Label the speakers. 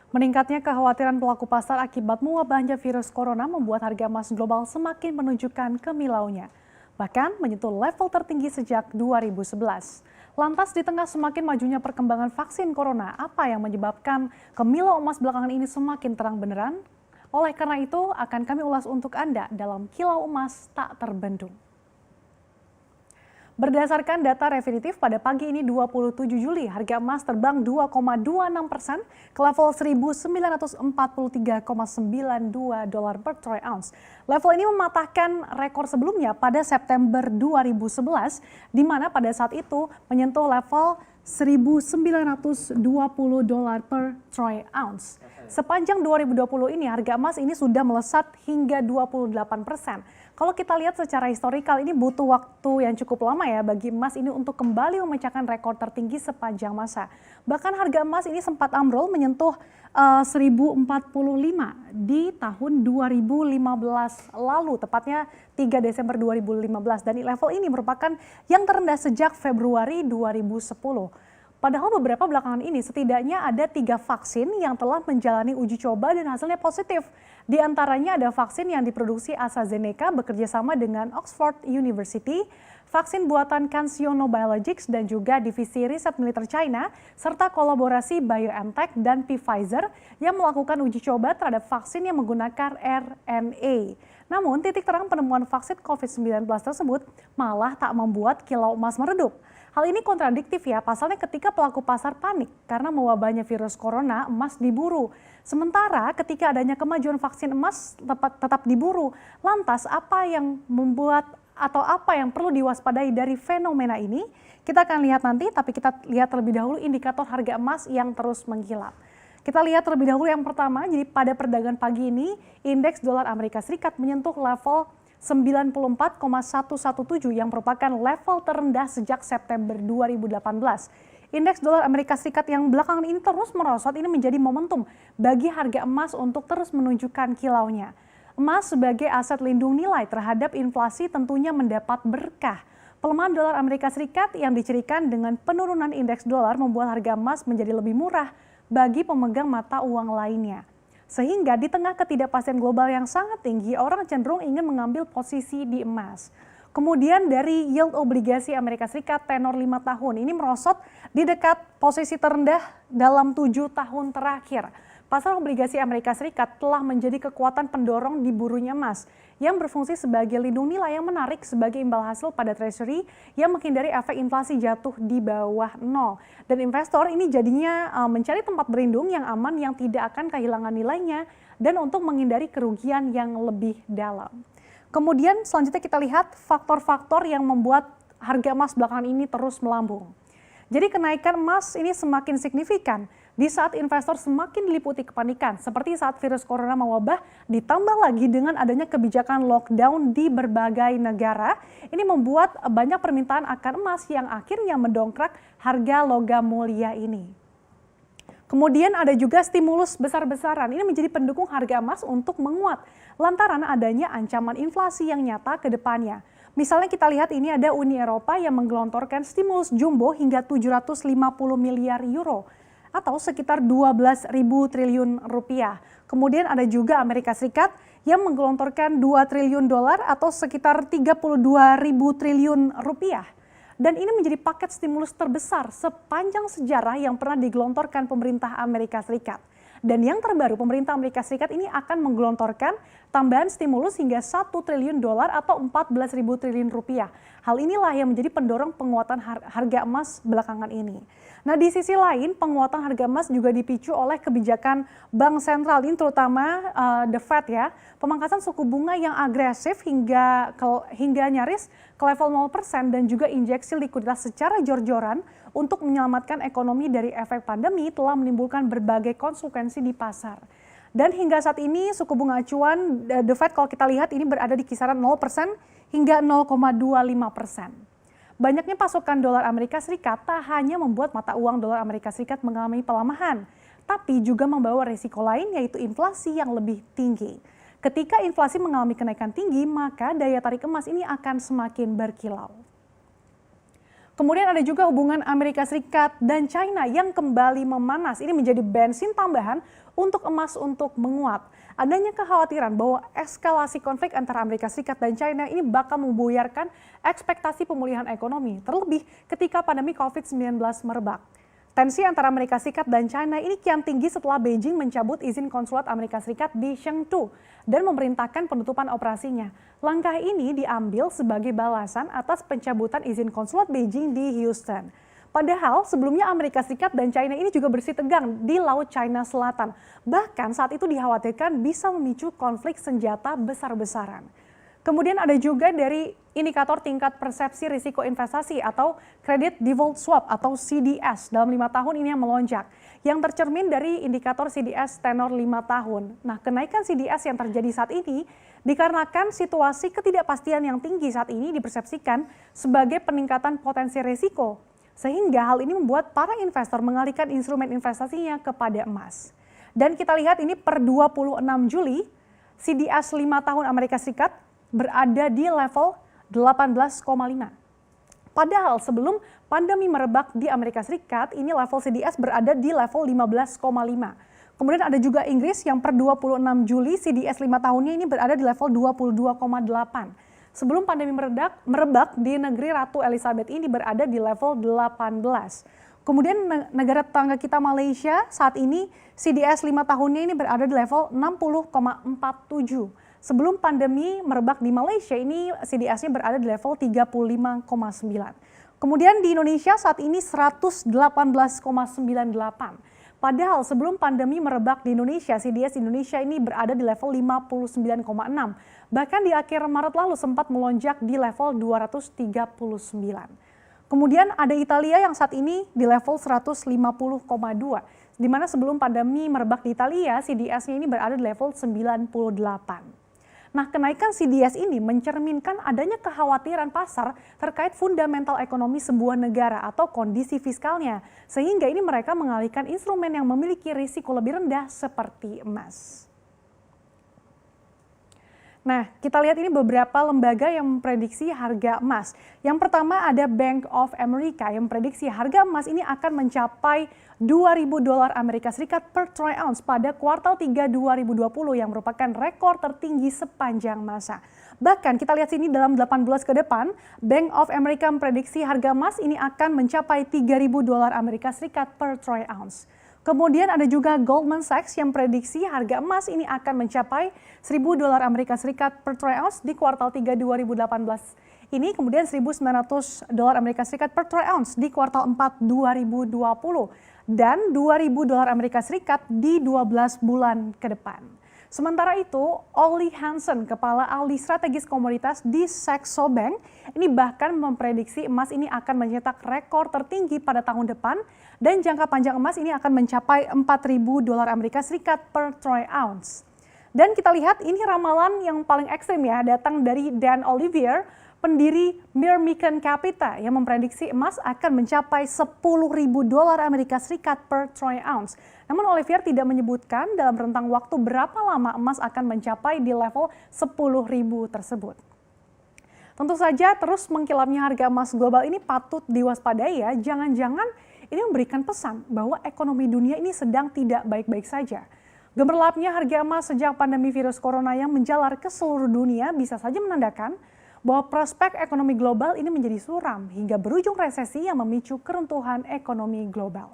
Speaker 1: Meningkatnya kekhawatiran pelaku pasar akibat mewabahnya virus corona membuat harga emas global semakin menunjukkan kemilaunya. Bahkan menyentuh level tertinggi sejak 2011. Lantas di tengah semakin majunya perkembangan vaksin corona, apa yang menyebabkan kemilau emas belakangan ini semakin terang benderang? Oleh karena itu, akan kami ulas untuk Anda dalam Kilau Emas Tak Terbendung. Berdasarkan data definitif pada pagi ini 27 Juli, harga emas terbang 2,26% ke level 1.943,92 dolar per troy ounce. Level ini mematahkan rekor sebelumnya pada September 2011, di mana pada saat itu menyentuh level 1.920 dolar per troy ounce. Sepanjang 2020 ini, harga emas ini sudah melesat hingga 28%. Kalau kita lihat secara historikal, ini butuh waktu yang cukup lama ya bagi emas ini untuk kembali memecahkan rekor tertinggi sepanjang masa. Bahkan harga emas ini sempat ambrol menyentuh 1045 di tahun 2015 lalu, tepatnya 3 Desember 2015. Dan level ini merupakan yang terendah sejak Februari 2010. Padahal beberapa belakangan ini setidaknya ada 3 vaksin yang telah menjalani uji coba dan hasilnya positif. Di antaranya ada vaksin yang diproduksi AstraZeneca bekerjasama dengan Oxford University, vaksin buatan CanSino Biologics dan juga divisi riset militer China, serta kolaborasi BioNTech dan Pfizer yang melakukan uji coba terhadap vaksin yang menggunakan RNA. Namun titik terang penemuan vaksin COVID-19 tersebut malah tak membuat kilau emas meredup. Hal ini kontradiktif ya, pasalnya ketika pelaku pasar panik karena mewabahnya virus corona, emas diburu. Sementara ketika adanya kemajuan vaksin emas tetap diburu. Lantas apa yang membuat atau apa yang perlu diwaspadai dari fenomena ini? Kita akan lihat nanti, tapi kita lihat terlebih dahulu indikator harga emas yang terus mengkilap. Kita lihat terlebih dahulu yang pertama, jadi pada perdagangan pagi ini, indeks dolar Amerika Serikat menyentuh level 94,117 yang merupakan level terendah sejak September 2018. Indeks dolar Amerika Serikat yang belakangan ini terus merosot ini menjadi momentum bagi harga emas untuk terus menunjukkan kilaunya. Emas sebagai aset lindung nilai terhadap inflasi tentunya mendapat berkah. Pelemahan dolar Amerika Serikat yang dicirikan dengan penurunan indeks dolar membuat harga emas menjadi lebih murah bagi pemegang mata uang lainnya. Sehingga di tengah ketidakpastian global yang sangat tinggi, orang cenderung ingin mengambil posisi di emas. Kemudian dari yield obligasi Amerika Serikat tenor 5 tahun ini merosot di dekat posisi terendah dalam 7 tahun terakhir. Pasar obligasi Amerika Serikat telah menjadi kekuatan pendorong diburunya emas yang berfungsi sebagai lindung nilai yang menarik sebagai imbal hasil pada treasury yang menghindari efek inflasi jatuh di bawah nol. Dan investor ini jadinya mencari tempat berlindung yang aman yang tidak akan kehilangan nilainya dan untuk menghindari kerugian yang lebih dalam. Kemudian selanjutnya kita lihat faktor-faktor yang membuat harga emas belakangan ini terus melambung. Jadi kenaikan emas ini semakin signifikan di saat investor semakin diliputi kepanikan, seperti saat virus corona mewabah, ditambah lagi dengan adanya kebijakan lockdown di berbagai negara. Ini membuat banyak permintaan akan emas yang akhirnya mendongkrak harga logam mulia ini. Kemudian ada juga stimulus besar-besaran, ini menjadi pendukung harga emas untuk menguat, lantaran adanya ancaman inflasi yang nyata ke depannya. Misalnya kita lihat ini ada Uni Eropa yang menggelontorkan stimulus jumbo hingga 750 miliar euro atau sekitar 12.000 triliun rupiah. Kemudian ada juga Amerika Serikat yang menggelontorkan 2 triliun dolar atau sekitar 32.000 triliun rupiah. Dan ini menjadi paket stimulus terbesar sepanjang sejarah yang pernah digelontorkan pemerintah Amerika Serikat. Dan yang terbaru, pemerintah Amerika Serikat ini akan menggelontorkan tambahan stimulus hingga 1 triliun dolar atau 14.000 triliun rupiah. Hal inilah yang menjadi pendorong penguatan harga emas belakangan ini. Nah, di sisi lain, penguatan harga emas juga dipicu oleh kebijakan Bank Sentral, ini terutama The Fed ya. Pemangkasan suku bunga yang agresif hingga nyaris ke level 0% dan juga injeksi likuiditas secara jor-joran untuk menyelamatkan ekonomi dari efek pandemi telah menimbulkan berbagai konsekuensi di pasar. Dan hingga saat ini suku bunga acuan The Fed kalau kita lihat ini berada di kisaran 0% hingga 0,25%. Banyaknya pasokan dolar Amerika Serikat tak hanya membuat mata uang dolar Amerika Serikat mengalami pelemahan, tapi juga membawa risiko lain yaitu inflasi yang lebih tinggi. Ketika inflasi mengalami kenaikan tinggi, maka daya tarik emas ini akan semakin berkilau. Kemudian ada juga hubungan Amerika Serikat dan China yang kembali memanas. Ini menjadi bensin tambahan untuk emas untuk menguat. Adanya kekhawatiran bahwa eskalasi konflik antara Amerika Serikat dan China ini bakal membuyarkan ekspektasi pemulihan ekonomi, terlebih ketika pandemi COVID-19 merebak. Tensi antara Amerika Serikat dan China ini kian tinggi setelah Beijing mencabut izin konsulat Amerika Serikat di Chengdu dan memerintahkan penutupan operasinya. Langkah ini diambil sebagai balasan atas pencabutan izin konsulat Beijing di Houston. Padahal sebelumnya Amerika Serikat dan China ini juga bersitegang di Laut China Selatan. Bahkan saat itu dikhawatirkan bisa memicu konflik senjata besar-besaran. Kemudian ada juga dari indikator tingkat persepsi risiko investasi atau Credit Default Swap atau CDS dalam 5 tahun ini yang melonjak. Yang tercermin dari indikator CDS tenor 5 tahun. Nah, kenaikan CDS yang terjadi saat ini dikarenakan situasi ketidakpastian yang tinggi saat ini dipersepsikan sebagai peningkatan potensi risiko. Sehingga hal ini membuat para investor mengalihkan instrumen investasinya kepada emas. Dan kita lihat ini per 26 Juli, CDS 5 tahun Amerika Serikat berada di level 18,5. Padahal sebelum pandemi merebak di Amerika Serikat, ini level CDS berada di level 15,5. Kemudian ada juga Inggris yang per 26 Juli CDS 5 tahunnya ini berada di level 22,8. Sebelum pandemi merebak di negeri Ratu Elizabeth ini berada di level 18. Kemudian negara tetangga kita Malaysia saat ini CDS 5 tahunnya ini berada di level 60,47. Sebelum pandemi merebak di Malaysia ini CDS-nya berada di level 35,9. Kemudian di Indonesia saat ini 118,98. Padahal sebelum pandemi merebak di Indonesia, CDS Indonesia ini berada di level 59,6. Bahkan di akhir Maret lalu sempat melonjak di level 239. Kemudian ada Italia yang saat ini di level 150,2. Di mana sebelum pandemi merebak di Italia, CDS-nya ini berada di level 98. Nah, kenaikan CDS ini mencerminkan adanya kekhawatiran pasar terkait fundamental ekonomi sebuah negara atau kondisi fiskalnya. Sehingga ini mereka mengalihkan instrumen yang memiliki risiko lebih rendah seperti emas. Nah, kita lihat ini beberapa lembaga yang memprediksi harga emas. Yang pertama ada Bank of America yang memprediksi harga emas ini akan mencapai $2.000 Amerika Serikat per troy ounce pada kuartal 3 2020 yang merupakan rekor tertinggi sepanjang masa. Bahkan kita lihat sini dalam 8 bulan ke depan, Bank of America memprediksi harga emas ini akan mencapai $3.000 Amerika Serikat per troy ounce. Kemudian ada juga Goldman Sachs yang prediksi harga emas ini akan mencapai $1.000 Amerika Serikat per troy ounce di kuartal 3 2018 ini, kemudian $1.900 Amerika Serikat per troy ounce di kuartal 4 2020 dan $2.000 Amerika Serikat di 12 bulan ke depan. Sementara itu, Ollie Hansen, kepala ahli strategis komoditas di Saxo Bank, ini bahkan memprediksi emas ini akan mencetak rekor tertinggi pada tahun depan dan jangka panjang emas ini akan mencapai $4.000 Amerika Serikat per troy ounce. Dan kita lihat ini ramalan yang paling ekstrim ya, datang dari Dan Olivier, pendiri Mirmican Capital yang memprediksi emas akan mencapai $10.000 Amerika Serikat per troy ounce. Namun Olivier tidak menyebutkan dalam rentang waktu berapa lama emas akan mencapai di level 10.000 tersebut. Tentu saja terus mengkilapnya harga emas global ini patut diwaspadai ya. Jangan-jangan ini memberikan pesan bahwa ekonomi dunia ini sedang tidak baik-baik saja. Gemerlapnya harga emas sejak pandemi virus corona yang menjalar ke seluruh dunia bisa saja menandakan bahwa prospek ekonomi global ini menjadi suram hingga berujung resesi yang memicu keruntuhan ekonomi global.